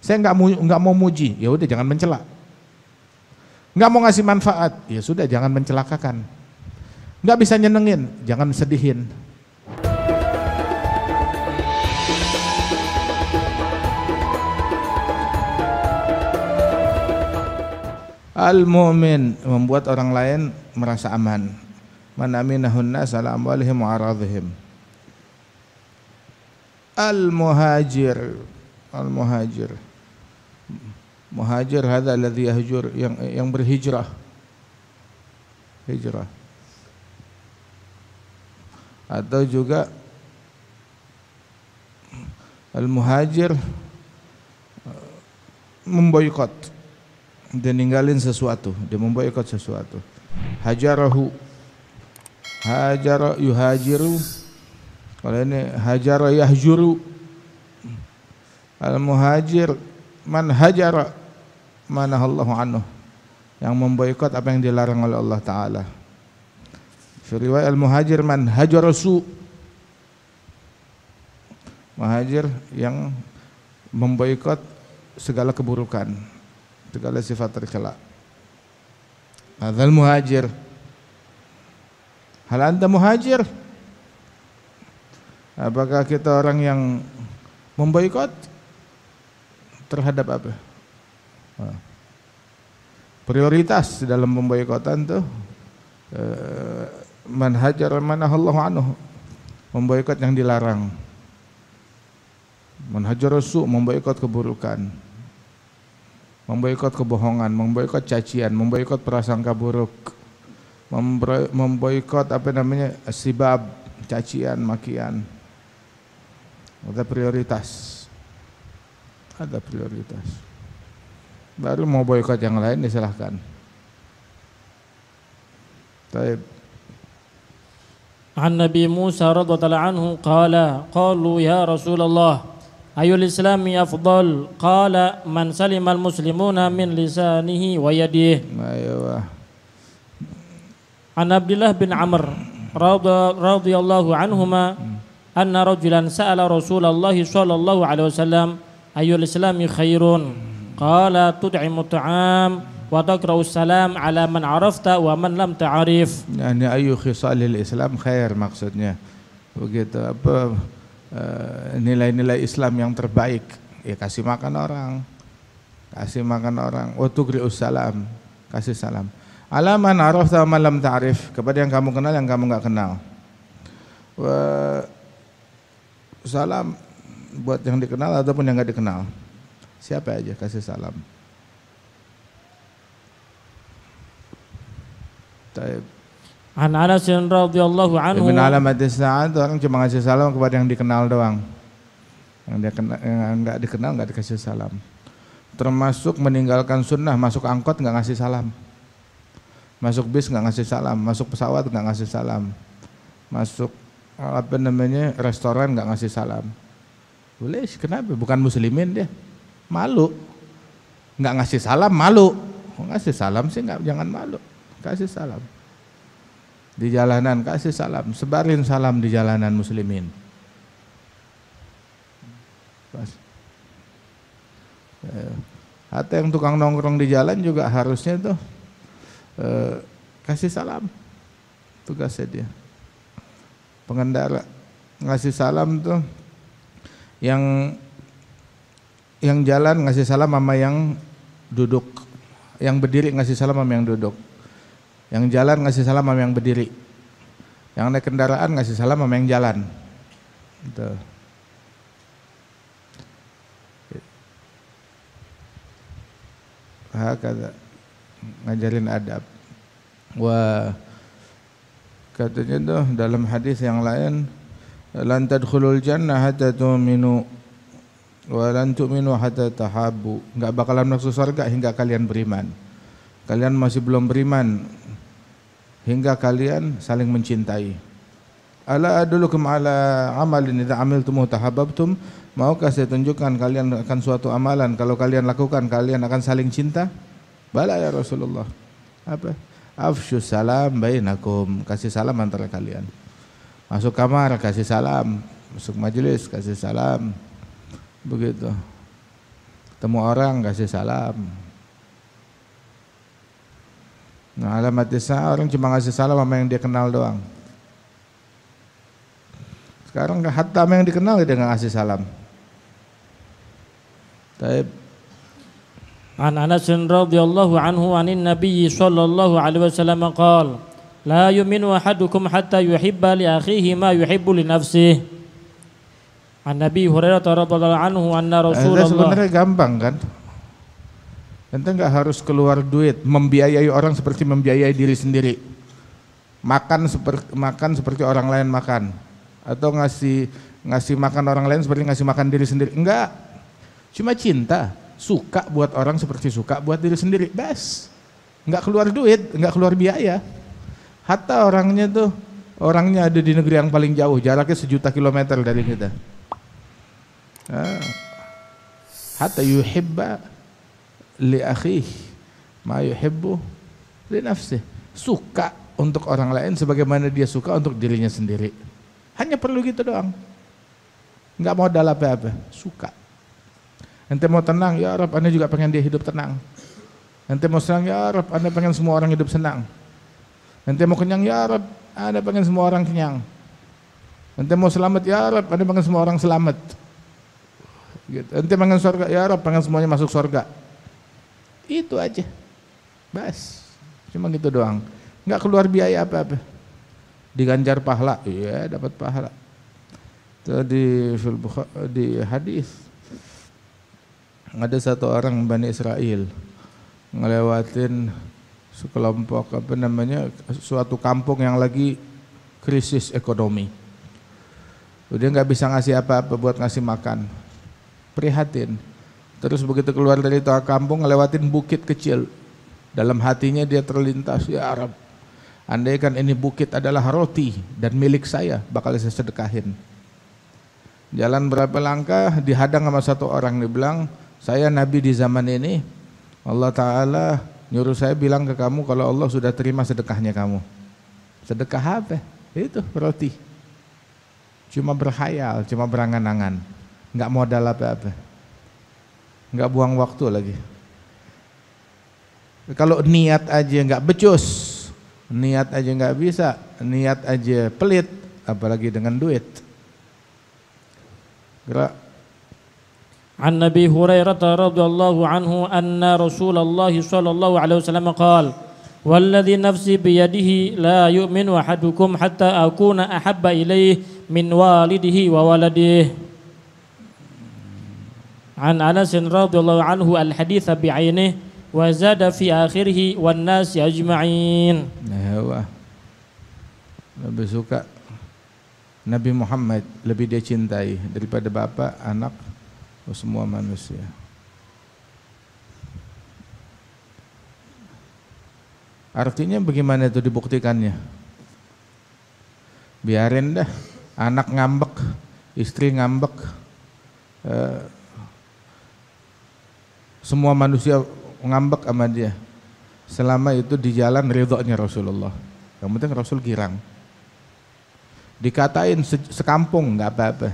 Saya nggak mau muji, ya udah jangan mencela. Nggak mau ngasih manfaat, ya sudah jangan mencelakakan. Nggak bisa nyenengin, jangan sedihin. Al-mu'min membuat orang lain merasa aman. Man aminahun nas ala amwalihim wa aradhihim. Al-muhajir muhajir hadza alladhi yahjur, yang berhijrah, hijrah. Atau juga al-muhajir memboikot, dia ninggalin sesuatu, dia memboikot sesuatu. Hajarahu, hajara yuhajiru, kalau ini hajara yahjuru. Al-muhajir man hajara manahallahu anhu, yang memboikot apa yang dilarang oleh Allah Ta'ala. Fi riwayat al-muhajir man hajara su, muhajir yang memboikot segala keburukan, segala sifat tercela. Hadzal muhajir. Hal anta muhajir? Apakah kita orang yang memboikot terhadap apa? Prioritas dalam pemboikotan tuh man hajara manahallahu anhu, memboikot yang dilarang. Man hajara su, memboikot keburukan, memboikot kebohongan, memboikot cacian, memboikot prasangka buruk, memboikot apa namanya sibab, cacian, makian. Ada prioritas. Ada prioritas. Baru mau boikot yang lain disilahkan. Baik. An Nabi Musa radhiyallahu anhu qala qalu ya Rasulullah ayul islami afdal qala man salimal muslimuna min lisanihi wa yadihi. Ayo. An Abdullah bin Amr radhiyallahu anhuma anna rajulan sa'ala Rasulullah sallallahu alaihi wasallam ayyul islami khairun qala tud'imu ta'am wa taqra'u salam ala man arafta wa man lam ta'rif. Yani ayu khisalil Islam khair, maksudnya begitu. Apa nilai-nilai Islam yang terbaik? Ya kasih makan orang, wa tuqri'us salam, kasih salam ala man arafta wa man lam ta'rif, kepada yang kamu kenal, yang kamu enggak kenal. Wa salam buat yang dikenal ataupun yang enggak dikenal, siapa aja kasih salam. Taib. An Anas radhiyallahu anhu. Min alamatis sa'ad, orang cuma ngasih salam kepada yang dikenal doang. Yang dia kenal, yang enggak dikenal enggak dikasih salam. Termasuk meninggalkan sunnah, masuk angkot enggak ngasih salam. Masuk bis enggak ngasih salam, masuk pesawat enggak ngasih salam. Masuk apa namanya restoran enggak ngasih salam. Boleh, kenapa? Bukan muslimin dia. Malu. Enggak ngasih salam malu. Ngasih salam sih enggak, jangan malu. Kasih salam. Di jalanan kasih salam, sebarin salam di jalanan muslimin. Atau yang tukang nongkrong di jalan juga harusnya tuh kasih salam. Tugasnya dia. Pengendara ngasih salam tuh yang jalan ngasih salam sama yang duduk, yang berdiri ngasih salam sama yang duduk, yang jalan ngasih salam sama yang berdiri, yang naik kendaraan ngasih salam sama yang jalan. Gitu. Hakada ngajarin adab. Wah, katanya tuh dalam hadis yang lain, lan tadkhulul jannah hatta tu'minu wa lan tu'minu hatta tahabbu. Enggak bakalan masuk surga hingga kalian beriman. Kalian masih belum beriman hingga kalian saling mencintai. Ala adulukum ala amalin idza amiltum tahabbtum. Maukah saya tunjukkan kalian akan suatu amalan, kalau kalian lakukan kalian akan saling cinta? Bala ya Rasulullah. Apa? Afsyus salam bainakum, kasih salam antara kalian. Masuk kamar kasih salam, masuk majelis kasih salam. Begitu. Ketemu orang kasih salam. Nah, alamat saat orang cuma ngasih salam sama yang dia kenal doang. Sekarang hatta sama yang dikenal dia nggak ngasih salam. Taib. An Anas radhiyallahu anhu anin Nabi sallallahu alaihi wasallam qala la yu'minu ahadukum hatta yuhibba li akhihi ma yuhibbu li nafsihi. An Nabi Hurairah radhiyallahu anhu anna Rasulullah. Sebenarnya gampang kan? Ente nggak harus keluar duit membiayai orang seperti membiayai diri sendiri. Makan seperti orang lain makan, atau ngasih makan orang lain seperti ngasih makan diri sendiri. Enggak, cuma cinta, suka buat orang seperti suka buat diri sendiri. Bas, nggak keluar duit, nggak keluar biaya. Hatta orangnya ada di negeri yang paling jauh, jaraknya 1.000.000 kilometer dari kita. Hatta yuhibba li akhih ma yuhibbu li nafsih. Suka untuk orang lain sebagaimana dia suka untuk dirinya sendiri. Hanya perlu gitu doang. Enggak modal apa-apa, suka. Ente mau tenang, ya Rabb, Anda juga pengen dia hidup tenang. Ente mau senang, ya Rabb, Anda pengen semua orang hidup senang. Ente mau kenyang, ya Rabb, Anda pengen semua orang kenyang. Ente mau selamat, ya Rabb, Anda pengen semua orang selamat. Gitu. Ente pengen surga, ya Rabb, pengen semuanya masuk surga. Itu aja, bas, cuma gitu doang, nggak keluar biaya apa-apa. Diganjar pahala, iya dapat pahala. Tadi di hadis ada satu orang Bani Israel ngelewatin sekelompok suatu kampung yang lagi krisis ekonomi. Dia nggak bisa ngasih apa-apa buat ngasih makan, prihatin. Terus begitu keluar dari itu kampung ngelewatin bukit kecil, dalam hatinya dia terlintas, ya Arab, andaikan ini bukit adalah roti dan milik saya, bakal saya sedekahin. Jalan berapa langkah dihadang sama satu orang, dia bilang, saya nabi di zaman ini, Allah Ta'ala nyuruh saya bilang ke kamu kalau Allah sudah terima sedekahnya kamu. Sedekah apa? Itu roti. Cuma berkhayal, cuma berangan-angan, nggak modal apa-apa. Nggak buang waktu lagi. Kalau niat aja nggak becus, niat aja nggak bisa, niat aja pelit, apalagi dengan duit. Gerak. An Nabi Hurairah radhiyallahu anhu anna Rasulullah sallallahu alaihi wasallam qala walladhi nafsi biyadihi la yu'minu ahadukum hatta akuna ahabba ilaihi min walidihi wa waladihi. An Anas radhiyallahu anhu al-hadits bi'ainih wa zada fi akhirih wan nas ajma'in. Nah, lebih suka Nabi Muhammad, lebih dia cintai daripada bapak, anak, semua manusia. Artinya bagaimana itu dibuktikannya? Biarin dah anak ngambek, istri ngambek, semua manusia ngambek sama dia, selama itu di jalan ridhonya Rasulullah. Yang penting Rasul girang. Dikatain sekampung nggak apa-apa,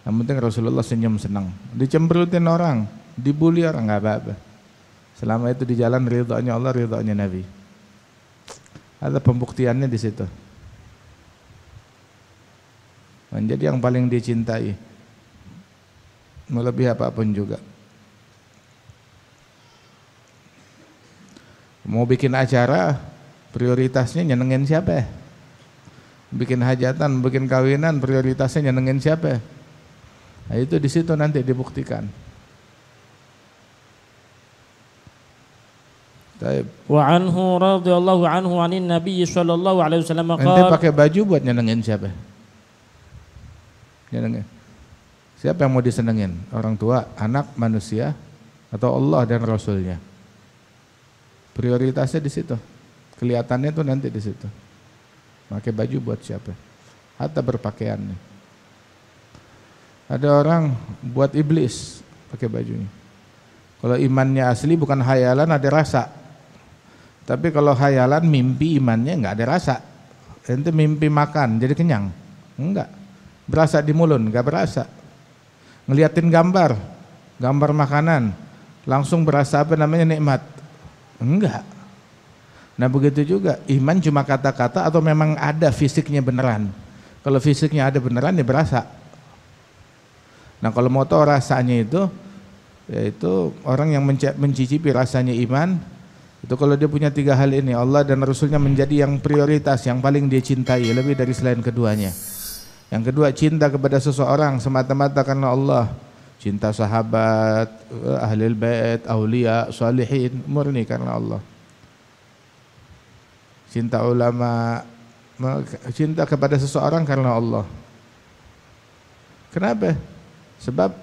yang penting Rasulullah senyum senang. Dicemberutin orang, dibully orang nggak apa-apa, selama itu di jalan ridhonya Allah, ridhonya Nabi. Ada pembuktiannya di situ. Menjadi yang paling dicintai, melebihi apapun juga. Mau bikin acara, prioritasnya nyenengin siapa? Bikin hajatan, bikin kawinan, prioritasnya nyenengin siapa? Nah, itu di situ nanti dibuktikan. Wa anhu radhiyallahu anhu anin Nabi sallallahu alaihi wasallam qala. Ente pakai baju buat nyenengin siapa? Nyenengin. Siapa yang mau disenengin? Orang tua, anak, manusia, atau Allah dan Rasulnya? Prioritasnya di situ, kelihatannya tuh nanti di situ. Pakai baju buat siapa? Hatta berpakaiannya. Ada orang buat iblis pakai bajunya. Kalau imannya asli bukan hayalan, ada rasa. Tapi kalau hayalan mimpi, imannya nggak ada rasa. Ente mimpi makan jadi kenyang? Enggak. Berasa di mulut? Nggak berasa. Ngeliatin gambar makanan, langsung berasa apa namanya nikmat? Enggak. Nah begitu juga iman cuma kata-kata atau memang ada fisiknya beneran. Kalau fisiknya ada beneran ya berasa. Nah kalau mau tahu rasanya itu, yaitu orang yang mencicipi rasanya iman, itu kalau dia punya 3 hal ini, Allah dan Rasulnya menjadi yang prioritas, yang paling dia cintai lebih dari selain keduanya. Yang kedua, cinta kepada seseorang semata-mata karena Allah. Cinta sahabat, ahlul bait, aulia, salihin, murni karena Allah. Cinta ulama, cinta kepada seseorang karena Allah. Kenapa? Sebab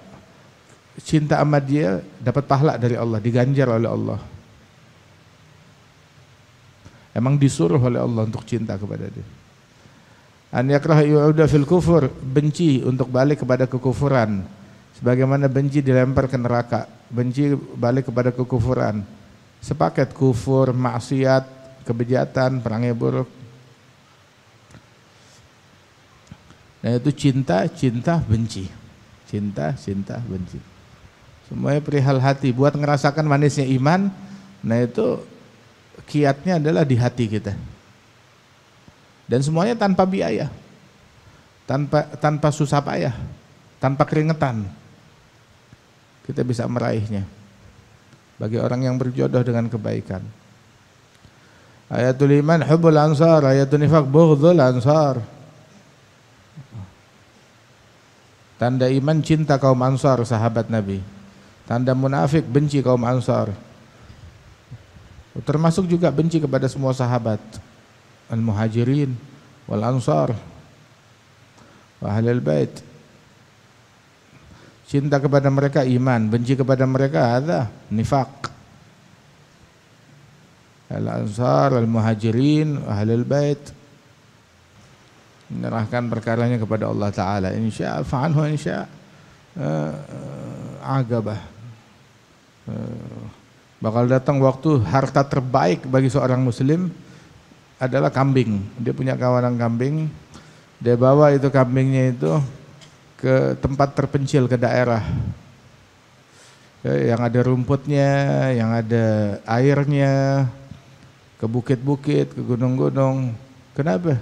cinta sama dia dapat pahala dari Allah, diganjar oleh Allah. Emang disuruh oleh Allah untuk cinta kepada dia. An yakrah yu'uda fil kufur, benci untuk balik kepada kekufuran. Sebagaimana benci dilempar ke neraka, benci balik kepada kekufuran. Sepaket kufur, maksiat, kebejatan, perangai buruk. Nah itu cinta, benci. Cinta, benci. Semuanya perihal hati. Buat ngerasakan manisnya iman, nah itu kiatnya adalah di hati kita. Dan semuanya tanpa biaya, tanpa susah payah, tanpa keringetan. Kita bisa meraihnya. Bagi orang yang berjodoh dengan kebaikan. Ayatul iman hubbul ansar, ayatul nifaq bughdul ansar. Tanda iman cinta kaum ansar, sahabat Nabi. Tanda munafik benci kaum ansar. Termasuk juga benci kepada semua sahabat. Al-muhajirin wal ansar wa ahlul bait. Cinta kepada mereka iman, benci kepada mereka ada nifaq. Al-ansar, al-muhajirin, ahlul bait, menyerahkan perkaranya kepada Allah Ta'ala. Insya fa'anhu insya agabah. Bakal datang waktu harta terbaik bagi seorang muslim adalah kambing. Dia punya kawanan kambing, dia bawa itu kambingnya itu ke tempat terpencil, ke daerah yang ada rumputnya, yang ada airnya, ke bukit-bukit, ke gunung-gunung. Kenapa?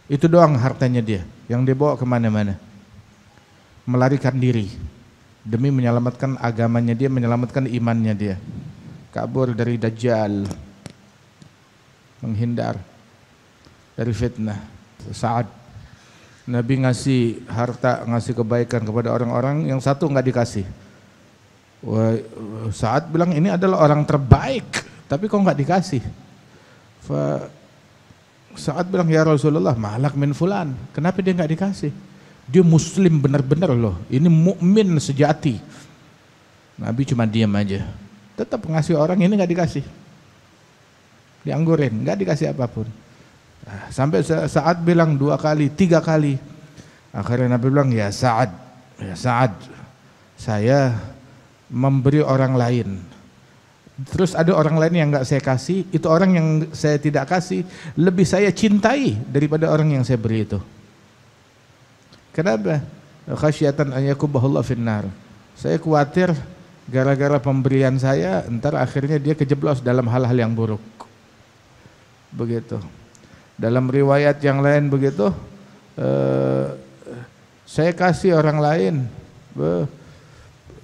Itu doang hartanya dia, yang dia bawa kemana-mana. Melarikan diri demi menyelamatkan agamanya dia, menyelamatkan imannya dia. Kabur dari Dajjal, menghindar dari fitnah. Saat Nabi ngasih harta, ngasih kebaikan kepada orang-orang, yang satu enggak dikasih. Saat bilang ini adalah orang terbaik, tapi kok enggak dikasih? Saat bilang ya Rasulullah, malak min fulan. Kenapa dia enggak dikasih? Dia muslim benar-benar loh. Ini mukmin sejati. Nabi cuma diam aja. Tetap ngasih orang ini enggak dikasih. Dianggurin, enggak dikasih apapun. Sampai Sa'ad bilang 2 kali, 3 kali. Akhirnya Nabi bilang, ya Sa'ad, saya memberi orang lain. Terus ada orang lain yang enggak saya kasih, itu orang yang saya tidak kasih lebih saya cintai daripada orang yang saya beri itu. Kenapa? Khasyatan an yakubahullah finnar. Saya khawatir gara-gara pemberian saya entar akhirnya dia kejeblos dalam hal-hal yang buruk. Begitu. Dalam riwayat yang lain begitu, saya kasih orang lain,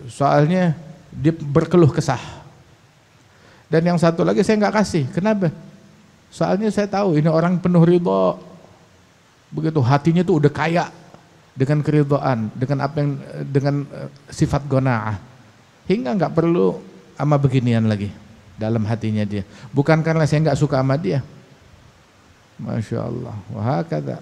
soalnya dia berkeluh kesah. Dan yang satu lagi saya nggak kasih. Kenapa? Soalnya saya tahu ini orang penuh ridho. Begitu hatinya tuh udah kaya dengan keridhaan, dengan apa yang dengan sifat qanaah. Hingga nggak perlu sama beginian lagi dalam hatinya dia. Bukan karena saya nggak suka sama dia. Masya Allah. Wahakadha.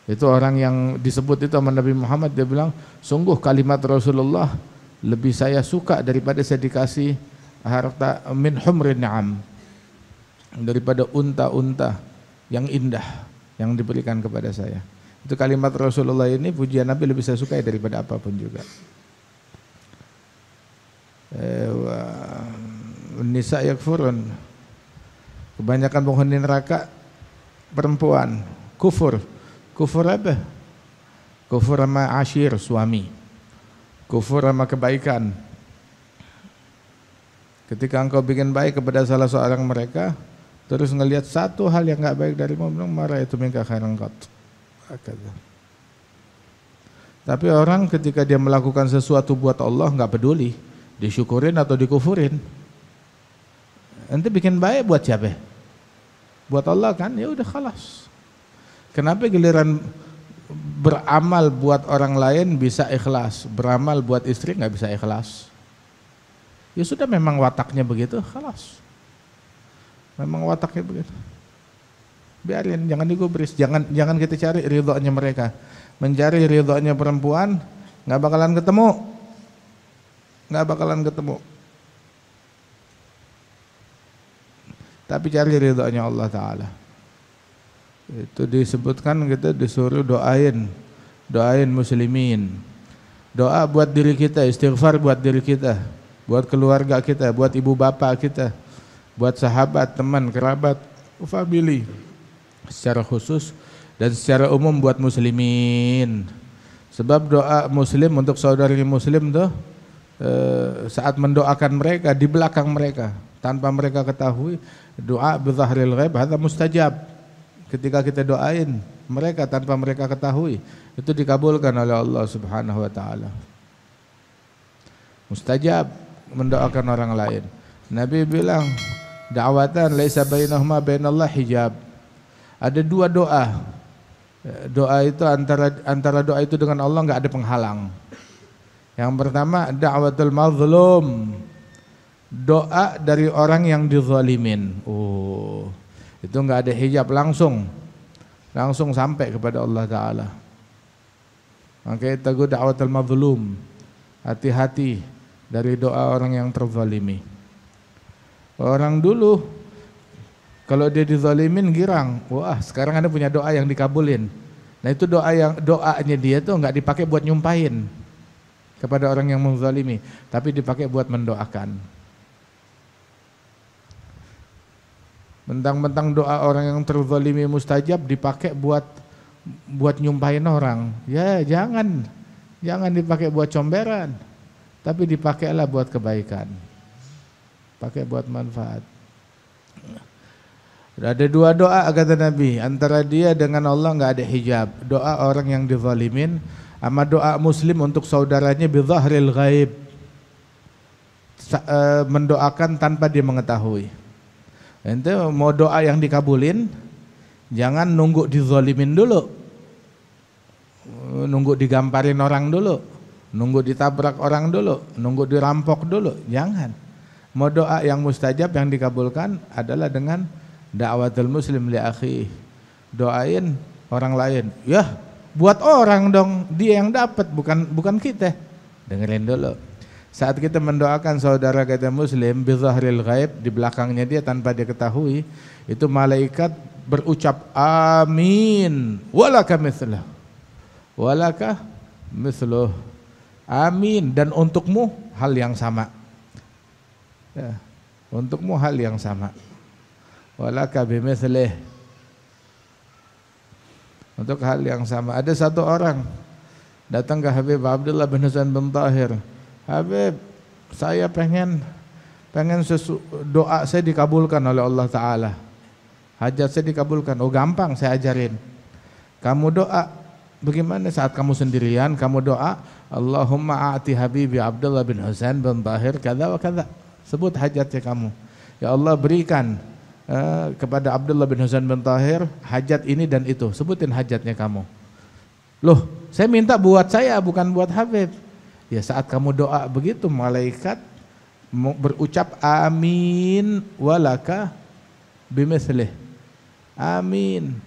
Itu orang yang disebut itu sama Nabi Muhammad, dia bilang, sungguh kalimat Rasulullah lebih saya suka daripada saya dikasih harta min humrin na'am, daripada unta-unta yang indah yang diberikan kepada saya. Itu kalimat Rasulullah ini, pujian Nabi lebih saya sukai daripada apapun juga. Nisa yakfurun, kebanyakan penghuni neraka perempuan. Kufur apa? Kufur sama ashir, suami. Kufur sama kebaikan, Ketika engkau bikin baik kepada salah seorang mereka, terus ngelihat satu hal yang enggak baik darimu, marah itu minka khairan qat. Tapi orang ketika dia melakukan sesuatu buat Allah enggak peduli disyukurin atau dikufurin. Ente bikin baik buat siapa? Buat Allah kan? Ya udah khalas. Kenapa giliran beramal buat orang lain bisa ikhlas, beramal buat istri enggak bisa ikhlas? Ya sudah, memang wataknya begitu, khalas. Memang wataknya begitu. Biarin, jangan digubris, jangan kita cari ridhonya mereka. Mencari ridhonya perempuan nggak bakalan ketemu. Tapi cari ridhonya Allah Ta'ala. Itu disebutkan kita disuruh doain muslimin. Doa buat diri kita, istighfar buat diri kita, buat keluarga kita, buat ibu bapak kita, buat sahabat, teman, kerabat, family secara khusus dan secara umum buat muslimin. Sebab doa muslim untuk saudari muslim tuh saat mendoakan mereka di belakang mereka tanpa mereka ketahui, doa bizahril ghaib hadza mustajab. Ketika kita doain mereka tanpa mereka ketahui, itu dikabulkan oleh Allah Subhanahu wa taala. Mustajab mendoakan orang lain. Nabi bilang, da'watan laisa bainahuma bainallah hijab. Ada dua doa. Doa itu antara doa itu dengan Allah enggak ada penghalang. Yang pertama da'watul mazlum. Doa dari orang yang dizalimin. Itu enggak ada hijab, langsung sampai kepada Allah Ta'ala. Makanya teguh da'watul mazlum. Hati-hati dari doa orang yang terzalimi. Orang dulu kalau dia dizalimin girang, wah sekarang Anda punya doa yang dikabulin. Nah itu doanya dia tuh enggak dipakai buat nyumpahin kepada orang yang menzalimi, tapi dipakai buat mendoakan. Mentang-mentang doa orang yang terzalimi mustajab dipakai buat nyumpahin orang. Ya jangan dipakai buat comberan, tapi dipakailah buat kebaikan. Pakai buat manfaat. Ada dua doa kata Nabi, antara dia dengan Allah enggak ada hijab. Doa orang yang dizalimin sama doa muslim untuk saudaranya bizahril ghaib. Mendoakan tanpa dia mengetahui. Ente mau doa yang dikabulin, jangan nunggu dizalimin dulu. Nunggu digamparin orang dulu, nunggu ditabrak orang dulu, nunggu dirampok dulu, jangan. Mau doa yang mustajab yang dikabulkan adalah dengan da'watul muslim li akhi. Doain orang lain. Ya, buat orang dong, dia yang dapat bukan kita. Dengerin dulu. Saat kita mendoakan saudara kita muslim bizahril ghaib, di belakangnya dia tanpa dia ketahui, itu malaikat berucap amin. Walaka mithluh. Walaka mithluh. Amin, dan untukmu hal yang sama. Ya, untukmu hal yang sama. Walaka bimithlih. Untuk hal yang sama. Ada satu orang datang ke Habib Abdullah bin Husain bin Tahir. Habib, saya pengen doa saya dikabulkan oleh Allah Ta'ala. Hajat saya dikabulkan. Oh gampang, saya ajarin. Kamu doa bagaimana saat kamu sendirian, kamu doa Allahumma a'ti Habibi Abdullah bin Husain bin Tahir kada wa kada. Sebut hajatnya kamu. Ya Allah berikan kepada Abdullah bin Husain bin Tahir hajat ini dan itu. Sebutin hajatnya kamu. Loh, saya minta buat saya bukan buat Habib. Ya saat kamu doa begitu malaikat berucap amin walaka bimithlih. Amin.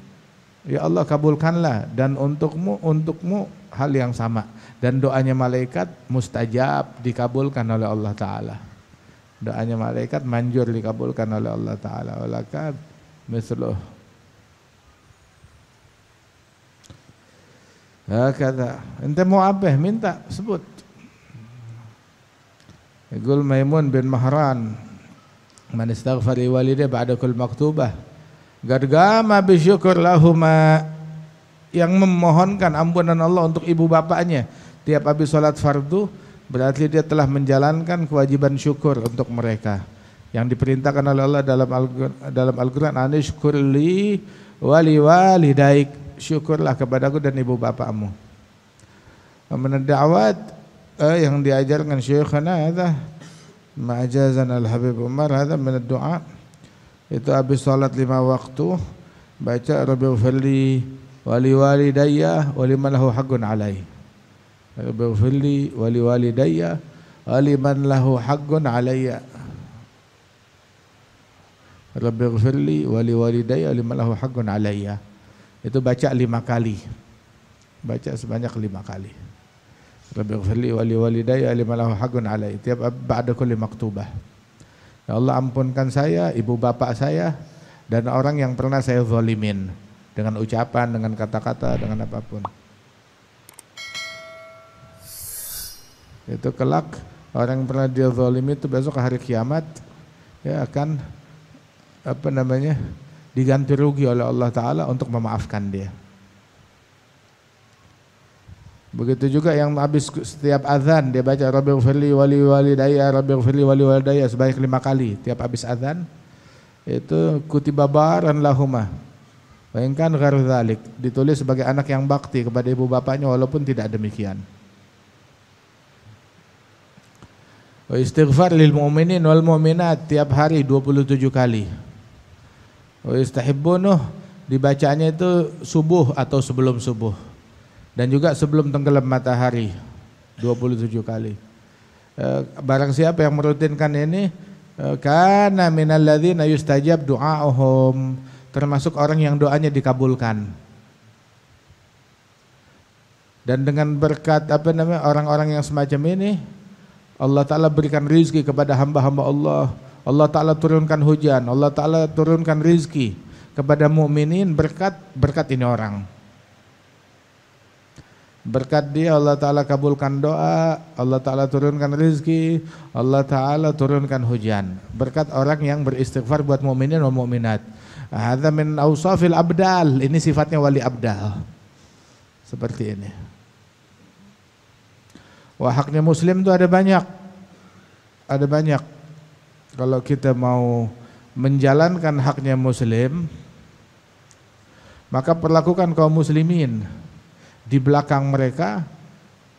Ya Allah kabulkanlah dan untukmu hal yang sama. Dan doanya malaikat mustajab, dikabulkan oleh Allah Ta'ala. Doanya malaikat manjur dikabulkan oleh Allah Ta'ala. Walaka mithluh. Hakata. Ente mau apa? Minta, sebut. Yaqul Maimun bin Mahran, man istaghfar li walidayhi ba'da kull maktubah, gargama bi syukur lahuma, yang memohonkan ampunan Allah untuk ibu bapaknya tiap habis salat fardu, berarti dia telah menjalankan kewajiban syukur untuk mereka yang diperintahkan oleh Allah dalam Al-Quran, anishkurli wali walidaik, syukurlah kepadaku dan ibu bapakmu. Min ad-da'awat yang diajarkan syekhana hadza ma'jazan al-habib Umar, hadza min ad-du'a, itu habis salat 5 waktu baca rabbighfirli wali walidayya wa liman lahu haqqun alai. Rabbighfirli wali walidayya wa liman lahu haqqun alayya. Rabbighfirli wali walidayya wa liman lahu haqqun alayya. Itu baca 5 kali. Baca sebanyak 5 kali. Rabbighfirli wali walidayya wa liman lahu haqqun alayya. Tiap ba'da kulli maktubah. Ya Allah, ampunkan saya, ibu bapak saya, dan orang yang pernah saya zalimin dengan ucapan, dengan kata-kata, dengan apapun. Itu kelak orang yang pernah dia zalimi itu besok hari kiamat ya akan diganti rugi oleh Allah Ta'ala untuk memaafkan dia. Begitu juga yang habis setiap azan dia baca Rabbighfirli wali walidayya, Rabbighfirli wali walidayya sebanyak 5 kali tiap habis azan. Itu kutiba baran lahuma wa in kan ghairu dzalik, ditulis sebagai anak yang bakti kepada ibu bapaknya walaupun tidak demikian. Wa istighfar lil mu'minin wal mu'minat tiap hari 27 kali. Wa istahibbunuh dibacanya itu subuh atau sebelum subuh. Dan juga sebelum tenggelam matahari 27 kali. Barang siapa yang merutinkan ini, kana minal ladzina yustajab du'a'uhum, termasuk orang yang doanya dikabulkan. Dan dengan berkat orang-orang yang semacam ini, Allah Ta'ala berikan rizki kepada hamba-hamba Allah. Allah Ta'ala turunkan hujan, Allah Ta'ala turunkan rizki kepada mukminin berkat ini orang. Berkat dia Allah Ta'ala kabulkan doa, Allah Ta'ala turunkan rizki, Allah Ta'ala turunkan hujan. Berkat orang yang beristighfar buat mu'minin dan mu'minat. Hadza min awsafil abdal, ini sifatnya wali abdal. Seperti ini. Wah, haknya muslim itu ada banyak. Ada banyak. Kalau kita mau menjalankan haknya muslim, maka perlakukan kaum muslimin di belakang mereka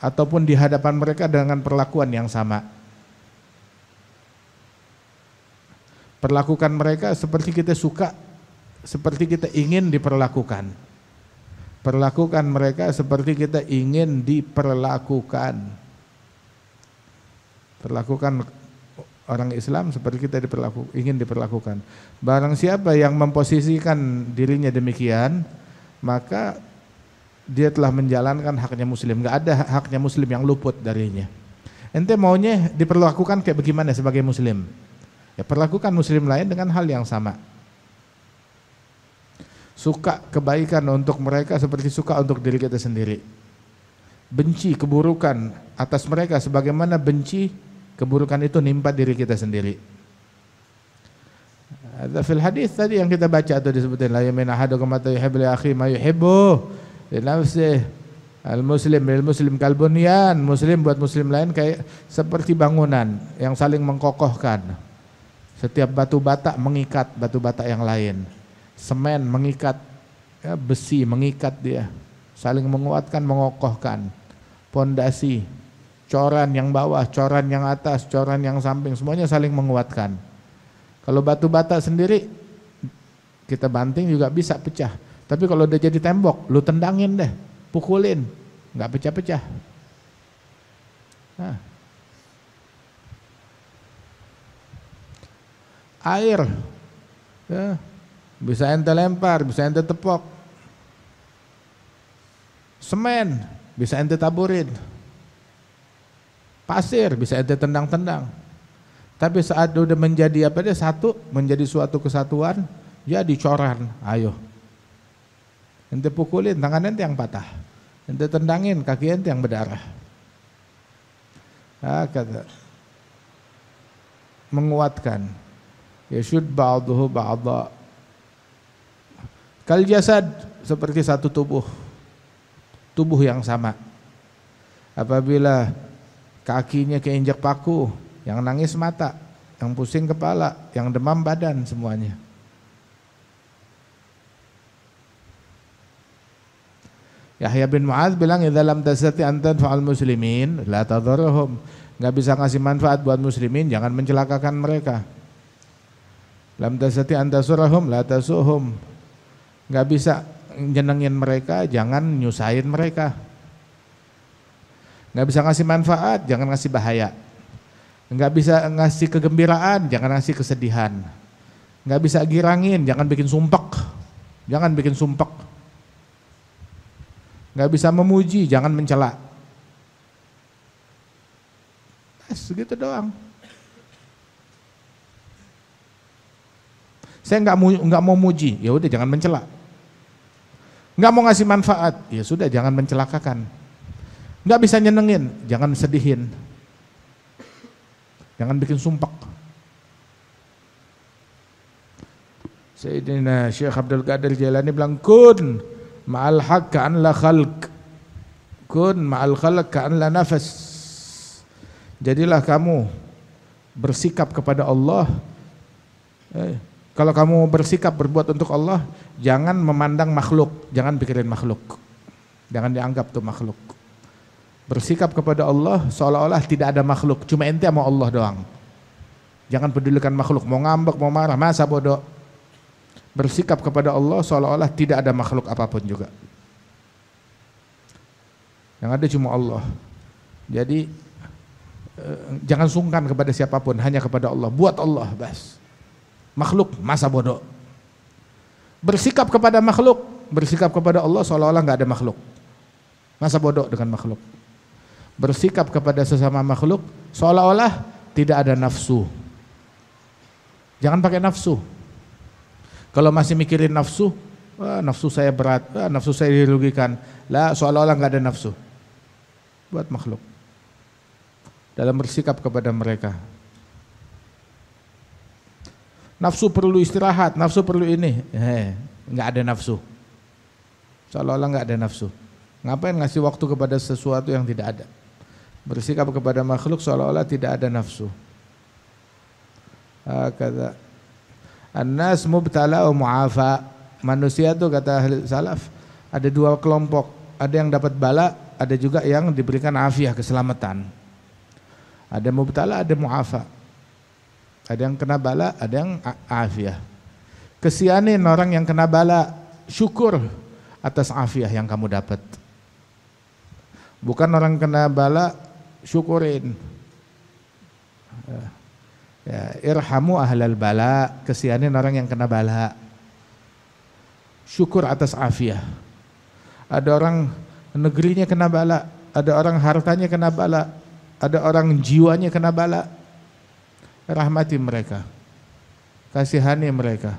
ataupun di hadapan mereka dengan perlakuan yang sama. Perlakukan mereka seperti kita suka, seperti kita ingin diperlakukan. Perlakukan mereka seperti kita ingin diperlakukan. Perlakukan orang Islam seperti kita ingin diperlakukan. Barang siapa yang memposisikan dirinya demikian, maka dia telah menjalankan haknya muslim. Gak ada haknya muslim yang luput darinya. Ente maunya diperlakukan kayak bagaimana sebagai muslim? Ya perlakukan muslim lain dengan hal yang sama. Suka kebaikan untuk mereka seperti suka untuk diri kita sendiri. Benci keburukan atas mereka sebagaimana benci keburukan itu nimpa diri kita sendiri. Ada fil hadis tadi yang kita baca atau disebutin la yamin ahadukum ma yuhibbu li akhi ma yuhibbu li nafsihi al-muslim lil muslim kal bunyan, muslim buat muslim lain kayak seperti bangunan yang saling mengkokohkan. Setiap batu bata mengikat batu bata yang lain. Semen mengikat ya, besi mengikat dia, saling menguatkan, mengokohkan. Pondasi, coran yang bawah, coran yang atas, coran yang samping, semuanya saling menguatkan. Kalau batu bata sendiri kita banting juga bisa pecah. Tapi kalau udah jadi tembok, lu tendangin deh, pukulin, nggak pecah-pecah. Nah. Air, ya, bisa ente lempar, bisa ente tepok. Semen, bisa ente taburin. Pasir, bisa ente tendang-tendang. Tapi saat udah menjadi satu, menjadi suatu kesatuan, jadi coran, ayo. Ente pukulin, tangan ente yang patah. Ente tendangin, kaki ente yang berdarah. Kata menguatkan. Yashud ba'duhu ba'dha. Kal jasad, seperti satu tubuh. Tubuh yang sama. Apabila kakinya keinjak paku, yang nangis mata, yang pusing kepala, yang demam badan, semuanya. Yahya bin Mu'adz bilang, idza lam tastati an tadfa'al muslimin la tadhurhum. Enggak bisa ngasih manfaat buat muslimin, jangan mencelakakan mereka. Lam tastati an tasurhum la tasuhum. Enggak bisa nyenengin mereka, jangan nyusahin mereka. Enggak bisa ngasih manfaat, jangan ngasih bahaya. Enggak bisa ngasih kegembiraan, jangan ngasih kesedihan. Enggak bisa girangin, jangan bikin sumpek. Jangan bikin sumpek. Nggak bisa memuji, jangan mencela. Segitu doang. Saya nggak mau muji, ya udah jangan mencela. Nggak mau ngasih manfaat, ya sudah jangan mencelakakan. Nggak bisa nyenengin, jangan sedihin. Jangan bikin sumpek. Sayyidina Syekh Abdul Qadir Jailani bilang, kun ma'al haq ka'an la khalq, kun ma'al khalq ka'an la nafas. Jadilah kamu bersikap kepada Allah. Kalau kamu bersikap berbuat untuk Allah, jangan memandang makhluk, jangan pikirin makhluk, jangan dianggap tuh makhluk. Bersikap kepada Allah seolah-olah tidak ada makhluk, cuma ente sama Allah doang. Jangan pedulikan makhluk, mau ngambek, mau marah, masa bodoh. Bersikap kepada Allah seolah-olah tidak ada makhluk apapun juga. Yang ada cuma Allah. Jadi jangan sungkan kepada siapapun, hanya kepada Allah. Buat Allah bas. Makhluk masa bodoh. Bersikap kepada makhluk, bersikap kepada Allah seolah-olah nggak ada makhluk. Masa bodoh dengan makhluk. Bersikap kepada sesama makhluk seolah-olah tidak ada nafsu. Jangan pakai nafsu. Kalau masih mikirin nafsu, wah, nafsu saya berat, wah, nafsu saya dirugikan, lah seolah-olah nggak ada nafsu. Buat makhluk. Dalam bersikap kepada mereka. Nafsu perlu istirahat, nafsu perlu ini, nggak ada nafsu. Seolah-olah nggak ada nafsu. Ngapain ngasih waktu kepada sesuatu yang tidak ada? Bersikap kepada makhluk seolah-olah tidak ada nafsu. Kata An-nas mubtala wa mu'afa. Manusia tuh kata ahli salaf ada dua kelompok, ada yang dapat bala, ada juga yang diberikan afiah, keselamatan. Ada mubtala, ada mu'afa. Ada yang kena bala, ada yang afiah. Kesianin orang yang kena bala, syukur atas afiah yang kamu dapat. Bukan orang kena bala, syukurin. Ya, irhamu ahlal bala, kesianin orang yang kena bala. Syukur atas afiah. Ada orang negerinya kena bala, ada orang hartanya kena bala, ada orang jiwanya kena bala. Rahmati mereka, kasihani mereka.